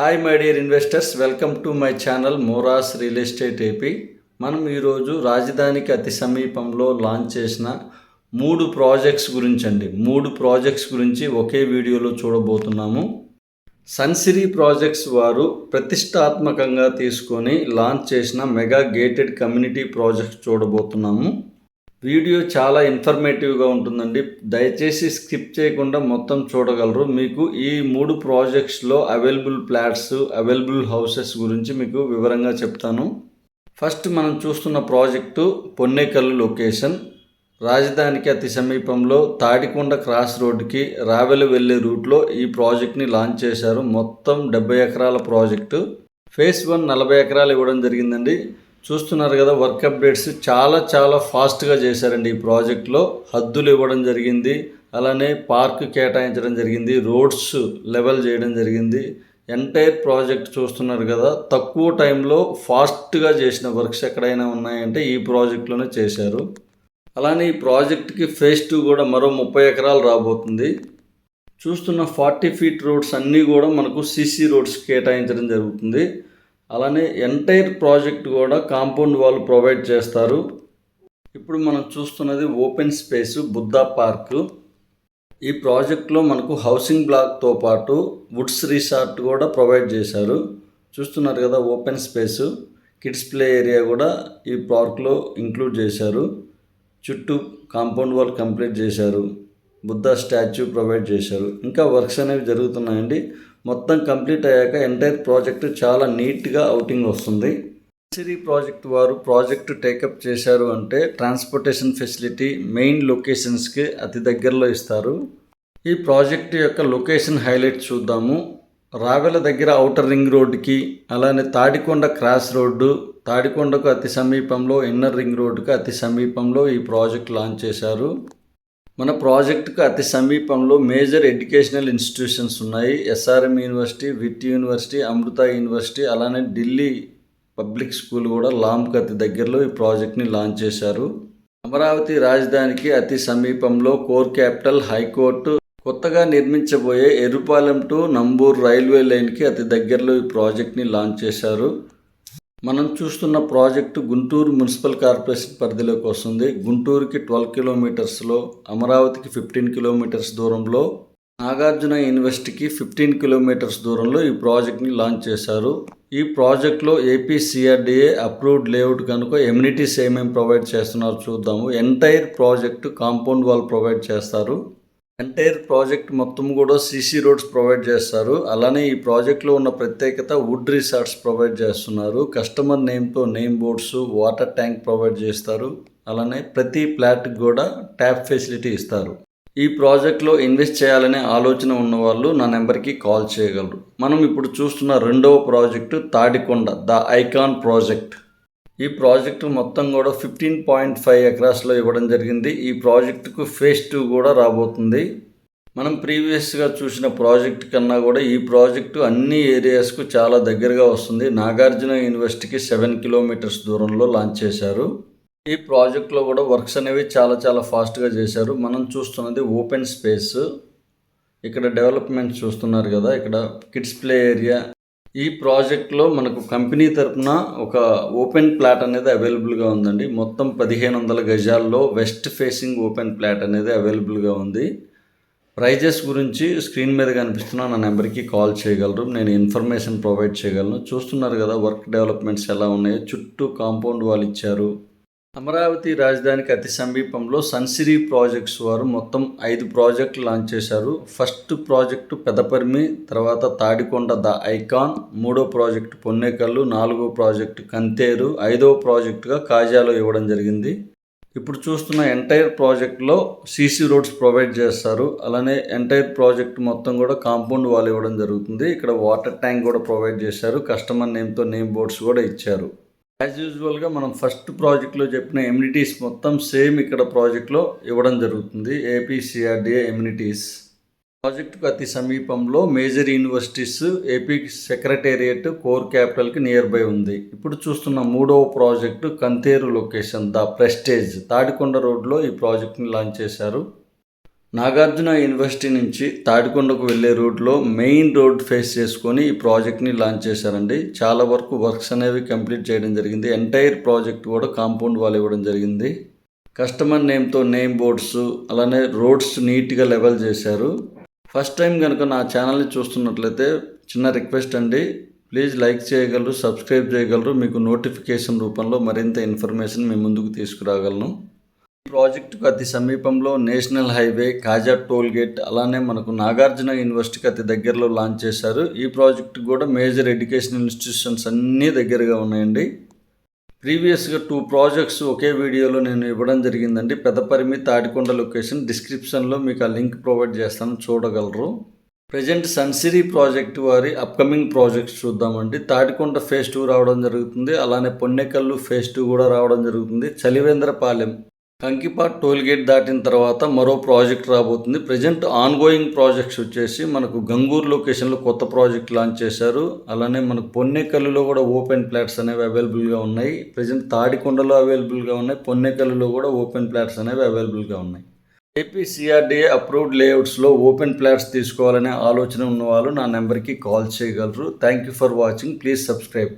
Hi my dear investors, welcome to my channel Moras real estate AP. మనం ఈరోజు రాజధానికి అతి సమీపంలో లాంచ్ చేసిన మూడు ప్రాజెక్ట్స్ గురించి ఒకే వీడియోలో చూడబోతున్నాము. సన్సిరీ ప్రాజెక్ట్స్ వారు ప్రతిష్టాత్మకంగా తీసుకొని లాంచ్ చేసిన మెగా గేటెడ్ కమ్యూనిటీ ప్రాజెక్ట్స్ చూడబోతున్నాము. వీడియో చాలా ఇన్ఫర్మేటివ్గా ఉంటుందండి, దయచేసి స్కిప్ చేయకుండా మొత్తం చూడగలరు. మీకు ఈ మూడు ప్రాజెక్ట్స్లో అవైలబుల్ ఫ్లాట్స్, అవైలబుల్ హౌసెస్ గురించి మీకు వివరంగా చెప్తాను. ఫస్ట్ మనం చూస్తున్న ప్రాజెక్టు పొన్నేకల్లు లొకేషన్. రాజధానికి అతి సమీపంలో తాడికొండ క్రాస్ రోడ్డుకి రావెల వెళ్ళే రూట్లో ఈ ప్రాజెక్ట్ని లాంచ్ చేశారు. మొత్తం 70 ఎకరాల ప్రాజెక్టు. ఫేజ్ 1 40 ఎకరాలు ఇవ్వడం జరిగిందండి. చూస్తున్నారు కదా, వర్క్ అప్డేట్స్ చాలా ఫాస్ట్గా చేశారండి. ఈ ప్రాజెక్ట్లో హద్దులు ఇవ్వడం జరిగింది, అలానే పార్క్ కేటాయించడం జరిగింది, రోడ్స్ లెవెల్ చేయడం జరిగింది. ఎంటైర్ ప్రాజెక్ట్ చూస్తున్నారు కదా, తక్కువ టైంలో ఫాస్ట్గా చేసిన వర్క్స్ ఎక్కడైనా ఉన్నాయంటే ఈ ప్రాజెక్ట్లోనే చేశారు. అలానే ఈ ప్రాజెక్ట్కి ఫేజ్ 2 కూడా మరో 30 ఎకరాలు రాబోతుంది. చూస్తున్న 40 ఫీట్ రోడ్స్ అన్నీ కూడా మనకు సీసీ రోడ్స్ కేటాయించడం జరుగుతుంది. అలానే ఎంటైర్ ప్రాజెక్ట్ కూడా కాంపౌండ్ వాల్ ప్రొవైడ్ చేస్తారు. ఇప్పుడు మనం చూస్తున్నది ఓపెన్ స్పేస్ బుద్ధా పార్కు. ఈ ప్రాజెక్ట్లో మనకు హౌసింగ్ బ్లాక్తో పాటు వుడ్స్ రిసార్ట్ కూడా ప్రొవైడ్ చేశారు. చూస్తున్నారు కదా, open space, kids play area కూడా ఈ పార్క్లో ఇంక్లూడ్ చేశారు. చుట్టూ కాంపౌండ్ వాల్ కంప్లీట్ చేశారు, బుద్ధా స్టాచ్యూ ప్రొవైడ్ చేశారు. ఇంకా వర్క్స్ అనేవి జరుగుతున్నాయండి. మొత్తం కంప్లీట్ అయ్యాక ఎంటైర్ ప్రాజెక్టు చాలా నీట్గా అవుటింగ్ వస్తుంది. సన్సిరీ ప్రాజెక్ట్ వారు ప్రాజెక్టు టేకప్ చేశారు అంటే ట్రాన్స్పోర్టేషన్ ఫెసిలిటీ మెయిన్ లొకేషన్స్కి అతి దగ్గరలో ఇస్తారు. ఈ ప్రాజెక్టు యొక్క లొకేషన్ హైలైట్ చూద్దాము. రావెల దగ్గర ఔటర్ రింగ్ రోడ్డుకి, అలానే తాడికొండ క్రాస్ రోడ్డు, తాడికొండకు అతి సమీపంలో, ఇన్నర్ రింగ్ రోడ్డుకి అతి సమీపంలో ఈ ప్రాజెక్ట్ లాంచ్ చేశారు. మన ప్రాజెక్టుకు అతి సమీపంలో మేజర్ ఎడ్యుకేషనల్ ఇన్స్టిట్యూషన్స్ ఉన్నాయి. ఎస్ఆర్ఎం యూనివర్సిటీ, విట్ యూనివర్సిటీ, అమృత యూనివర్సిటీ, అలానే ఢిల్లీ పబ్లిక్ స్కూల్ కూడా లాంబ్కి అతి దగ్గరలో ఈ ప్రాజెక్ట్ని లాంచ్ చేశారు. అమరావతి రాజధానికి అతి సమీపంలో కోర్ క్యాపిటల్, హైకోర్టు, కొత్తగా నిర్మించబోయే ఎర్రుపాలెం టు నంబూర్ రైల్వే లైన్కి అతి దగ్గరలో ఈ ప్రాజెక్ట్ని లాంచ్ చేశారు. మనం చూస్తున్న ప్రాజెక్టు గుంటూరు మున్సిపల్ కార్పొరేషన్ పరిధిలోకి వస్తుంది. గుంటూరుకి 12 కిలోమీటర్స్లో, అమరావతికి 15 కిలోమీటర్స్ దూరంలో, నాగార్జున యూనివర్సిటీకి 15 కిలోమీటర్స్ దూరంలో ఈ ప్రాజెక్ట్ని లాంచ్ చేశారు. ఈ ప్రాజెక్ట్లో ఏపీసీఆర్డీఏ అప్రూవ్డ్ లేఅవుట్ కనుక ఎమ్యూనిటీస్ ఏమేమి ప్రొవైడ్ చేస్తున్నారు చూద్దాము. Entire project compound wall provide చేస్తారు. ఎంటైర్ ప్రాజెక్ట్ మొత్తం కూడా సీసీ రోడ్స్ ప్రొవైడ్ చేస్తారు. అలానే ఈ ప్రాజెక్ట్లో ఉన్న ప్రత్యేకత వుడ్ రిసార్ట్స్ ప్రొవైడ్ చేస్తున్నారు. కస్టమర్ నేమ్తో name boards, water tank provide చేస్తారు. అలానే ప్రతి ఫ్లాట్కి కూడా ట్యాప్ ఫెసిలిటీ ఇస్తారు. ఈ ప్రాజెక్ట్లో ఇన్వెస్ట్ చేయాలనే ఆలోచన ఉన్నవాళ్ళు నా నెంబర్కి కాల్ చేయగలరు. మనం ఇప్పుడు చూస్తున్న రెండవ project Tadikonda, the icon project. ఈ ప్రాజెక్టు మొత్తం కూడా 15.5 ఎకరాస్లో ఇవ్వడం జరిగింది. ఈ ప్రాజెక్టుకు ఫేజ్ 2 కూడా రాబోతుంది. మనం ప్రీవియస్గా చూసిన ప్రాజెక్ట్ కన్నా కూడా ఈ ప్రాజెక్టు అన్ని ఏరియాస్కు చాలా దగ్గరగా వస్తుంది. నాగార్జున యూనివర్సిటీకి 7 కిలోమీటర్స్ దూరంలో లాంచ్ చేశారు. ఈ ప్రాజెక్ట్లో కూడా వర్క్స్ అనేవి చాలా ఫాస్ట్గా చేశారు. మనం చూస్తున్నది ఓపెన్ స్పేస్. ఇక్కడ డెవలప్మెంట్ చూస్తున్నారు కదా, ఇక్కడ కిడ్స్ ప్లే ఏరియా. ఈ ప్రాజెక్ట్లో మనకు కంపెనీ తరఫున ఒక ఓపెన్ ప్లాట్ అనేది అవైలబుల్గా ఉందండి. మొత్తం 1500 గజాల్లో వెస్ట్ ఫేసింగ్ ఓపెన్ ప్లాట్ అనేది అవైలబుల్గా ఉంది. ప్రైజెస్ గురించి స్క్రీన్ మీద కనిపిస్తున్న నా నెంబర్కి కాల్ చేయగలరు. నేను ఇన్ఫర్మేషన్ ప్రొవైడ్ చేయగలను. చూస్తున్నారు కదా వర్క్ డెవలప్మెంట్స్ ఎలా ఉన్నాయో. చుట్టూ కాంపౌండ్ వాల్ ఇచ్చారు. అమరావతి రాజధానికి అతి సమీపంలో సన్సిరీ ప్రాజెక్ట్స్ వారు మొత్తం 5 ప్రాజెక్టులు లాంచ్ చేశారు. ఫస్ట్ ప్రాజెక్టు పెదపర్మి, తర్వాత తాడికొండ ద ఐకాన్, 3వ ప్రాజెక్టు పొన్నేకల్లు, 4వ ప్రాజెక్టు కంతేరు, 5వ ప్రాజెక్టుగా కాజాలో ఇవ్వడం జరిగింది. ఇప్పుడు చూస్తున్న ఎంటైర్ ప్రాజెక్ట్లో సీసీ రోడ్స్ ప్రొవైడ్ చేస్తారు. అలానే ఎంటైర్ ప్రాజెక్ట్ మొత్తం కూడా కాంపౌండ్ వాల్ ఇవ్వడం జరుగుతుంది. ఇక్కడ వాటర్ ట్యాంక్ కూడా ప్రొవైడ్ చేశారు. కస్టమర్ నేమ్తో నేమ్ బోర్డ్స్ కూడా ఇచ్చారు. యాజ్ యూజువల్గా మనం ఫస్ట్ ప్రాజెక్ట్లో చెప్పిన ఎమ్యూనిటీస్ మొత్తం సేమ్ ఇక్కడ ప్రాజెక్ట్లో ఇవ్వడం జరుగుతుంది. APCRDA amenities. ప్రాజెక్టుకు అతి సమీపంలో major universities, AP secretariat, core క్యాపిటల్కి నియర్ బై ఉంది. ఇప్పుడు చూస్తున్న 3వ project Kantheru location, the prestige, Tadikonda రోడ్లో ఈ ప్రాజెక్ట్ని లాంచ్ చేశారు. నాగార్జున యూనివర్సిటీ నుంచి తాడికొండకు వెళ్ళే రూట్లో మెయిన్ రోడ్ ఫేస్ చేసుకొని ఈ ప్రాజెక్ట్ని లాంచ్ చేశారండి. చాలా వరకు వర్క్స్ అనేవి కంప్లీట్ చేయడం జరిగింది. ఎంటైర్ ప్రాజెక్ట్ కూడా కాంపౌండ్ వాల్ ఇవ్వడం జరిగింది. కస్టమర్ నేమ్తో నేమ్ బోర్డ్స్, అలానే రోడ్స్ నీట్గా లెవెల్ చేశారు. ఫస్ట్ టైం కనుక నా ఛానల్ని చూస్తున్నట్లయితే చిన్న రిక్వెస్ట్ అండి, ప్లీజ్ లైక్ చేయగలరు, సబ్స్క్రైబ్ చేయగలరు. మీకు నోటిఫికేషన్ రూపంలో మరింత ఇన్ఫర్మేషన్ మీ ముందుకు తీసుకురాగలను. ఈ ప్రాజెక్టుకు అతి సమీపంలో నేషనల్ హైవే, కాజా టోల్ గేట్, అలానే మనకు నాగార్జున యూనివర్సిటీకి అతి దగ్గరలో లాంచ్ చేశారు. ఈ ప్రాజెక్టు కూడా మేజర్ ఎడ్యుకేషనల్ ఇన్స్టిట్యూషన్స్ అన్నీ దగ్గరగా ఉన్నాయండి. ప్రీవియస్గా 2 ప్రాజెక్ట్స్ ఒకే వీడియోలో నేను ఇవ్వడం జరిగిందండి. పెదపరిమి, తాడికొండ లొకేషన్ డిస్క్రిప్షన్లో మీకు ఆ లింక్ ప్రొవైడ్ చేస్తాను, చూడగలరు. ప్రజెంట్ సన్సిరీ ప్రాజెక్ట్ వారి అప్కమింగ్ ప్రాజెక్ట్స్ చూద్దామండి. తాడికొండ ఫేజ్ 2 రావడం జరుగుతుంది. అలానే పొన్నెకల్లు ఫేజ్ 2 కూడా రావడం జరుగుతుంది. చలివేంద్రపాలెం, కంకిపాట్ టోల్ గేట్ దాటిన తర్వాత మరో ప్రాజెక్ట్ రాబోతుంది. ప్రజెంట్ ఆన్గోయింగ్ ప్రాజెక్ట్స్ వచ్చేసి మనకు గంగూరు లొకేషన్లో కొత్త ప్రాజెక్ట్ లాంచ్ చేశారు. అలానే మనకు పొన్నెకల్లులో కూడా ఓపెన్ ప్లాట్స్ అనేవి అవైలబుల్గా ఉన్నాయి. ప్రజెంట్ తాడికొండలో అవైలబుల్గా ఉన్నాయి. పొన్నెకల్లులో కూడా ఓపెన్ ప్లాట్స్ అనేవి అవైలబుల్గా ఉన్నాయి. ఏపీ సిఆర్డీఏ అప్రూవ్డ్ లేఅవుట్స్లో ఓపెన్ ప్లాట్స్ తీసుకోవాలనే ఆలోచన ఉన్నవాళ్ళు నా నెంబర్కి కాల్ చేయగలరు. Thank you for watching. Please subscribe.